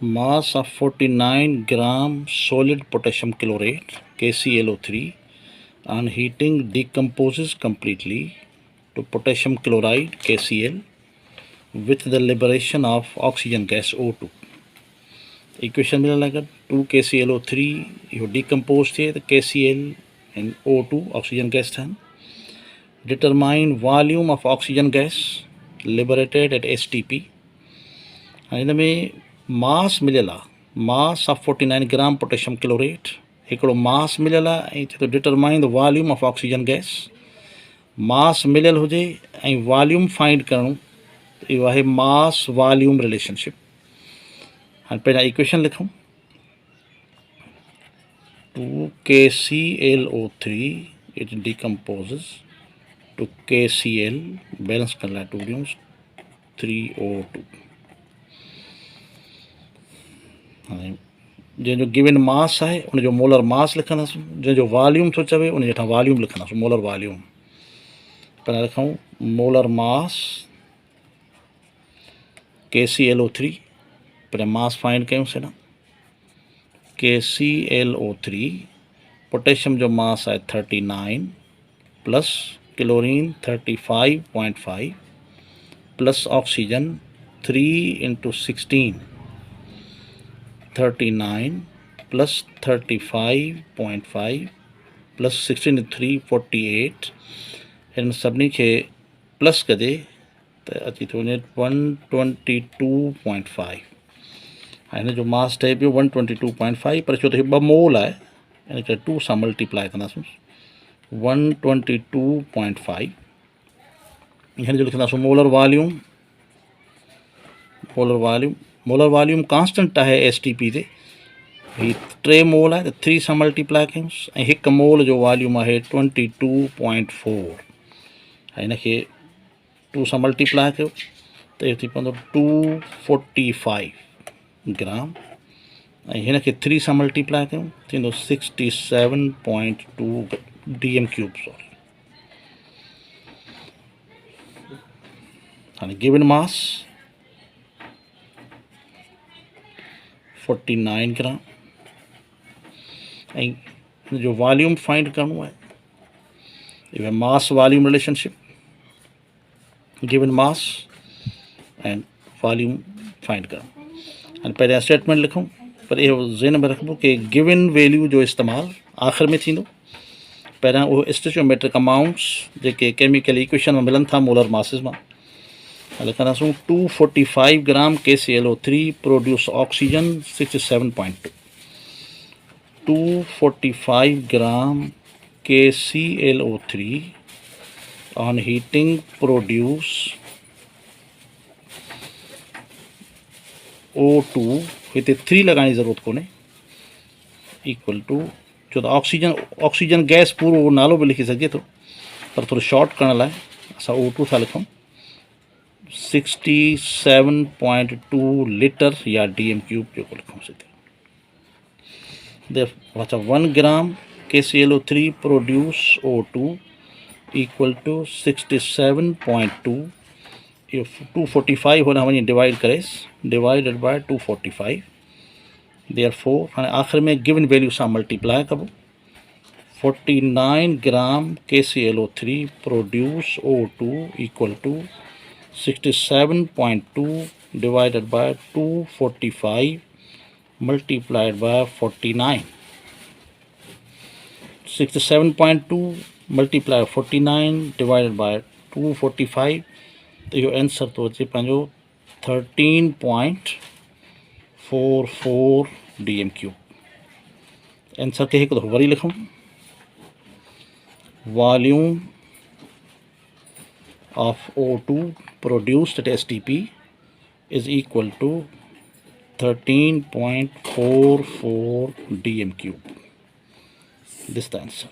mass of 49 gram solid potassium chlorate KClO3 on heating decomposes completely to potassium chloride KCl with the liberation of oxygen gas O2. Equation मिला लगा 2 KClO3 ये decompose थे तो KCl and O2 oxygen gas था. Determine volume of oxygen gas liberated at STP. इनमें मास मिलेला mass of 49 gram potassium chlorate हिकिड़ो मास मिलियलु आहे ऐं तो determine the volume of oxygen gas. Mass मिलियलु हुजे ऐं वॉल्यूम फाइंड करणो त इहो आहे मास वॉल्यूम रिलेशनशिप. हाणे पहिरियां इक्वेशन लिखूं 2 KClO3 it decomposes to KCl balance करण लाइ 2 ॾियूं 3O2. हाणे जंहिंजो गिवन मास आहे उनजो मोलर मास लिखंदासीं, जंहिंजो वॉल्यूम थो चवे उन जे हेठां वॉल्यूम लिखंदासीं, मोलर वॉल्यूम. पहिरियां लिखूं मोलर मास KClO3. पहिरियां मास फाइंड कयूंसीं न KClO3 पोटेशियम जो मास आहे 39 plus chlorine 35.5 plus oxygen 3 × 16 39 plus 35.5 plus 16 × 3 48. हिन सभिनी खे प्लस कजे त अची थो वञे 122.5. हिन जो मास ठहे पियो 122.5 पर छो त हीउ 2 मोल आहे इन करे 2 सां मल्टीप्लाई कंदासीं 122.5. हिन जो लिखंदासीं molar volume. Molar volume constant आहे STP ते. ही 3 मोल आहे त 3 सां मल्टीप्लाई कयूंसि ऐं 1 मोल जो वॉल्यूम आहे 22.4. हिनखे 2 सां मल्टीप्लाई कयो त इहो थी पवंदो 245 ग्राम ऐं हिनखे 3 सां मल्टीप्लाई कयूं थींदो 67.2 DM³ सॉरी. हाणे गिवन मास 49 ग्राम ऐं जो वॉल्यूम फाइंड करणो आहे इहो mass volume relationship. Given mass and volume find करणो. हाणे पहिरियां स्टेटमेंट लिखूं पर इहो ज़हन में रखिबो कि गिवन वैल्यू जो इस्तेमालु आख़िर में थींदो. पहिरियां उहो स्टोइचियोमेट्रिक अमाउंट्स जेके केमिकल इक्वेशन में मिलनि था मोलर मासिस मां लिखंदासीं 245 ग्राम KClO3 produce oxygen 67.2. 245 gram KClO3 on heating produce O2 हिते 3 लगाइण जी ज़रूरत कोन्हे इक्वल टू छो त ऑक्सीजन गैस पूरो नालो बि लिखी सघिजे थो पर थोरो शॉर्ट करण लाइ असां O2 था लिखूं 67.2 लीटर या DM³ जेको लिखूंसि हिते. 1 ग्राम KClO3 produce O2 equal to 67.2. इहो 245 होॾां वञी डिवाइड करेसि डिवाइडेड बाय 245. देयरफॉर हाणे आख़िर में गिवन वैल्यू सां मल्टीप्लाई कबो 49 gram KClO3 produce O2 equal to 67.2 divided by 245 multiplied by 49. 67.2 multiplied 49 divided by 245 तो यो आंसर तो अचे पंहिंजो 13.44 DM³. आंसर खे हिकु दफ़ो वरी लिखूं volume of O2 produced at STP is equal to 13.44 DM³. This is the answer.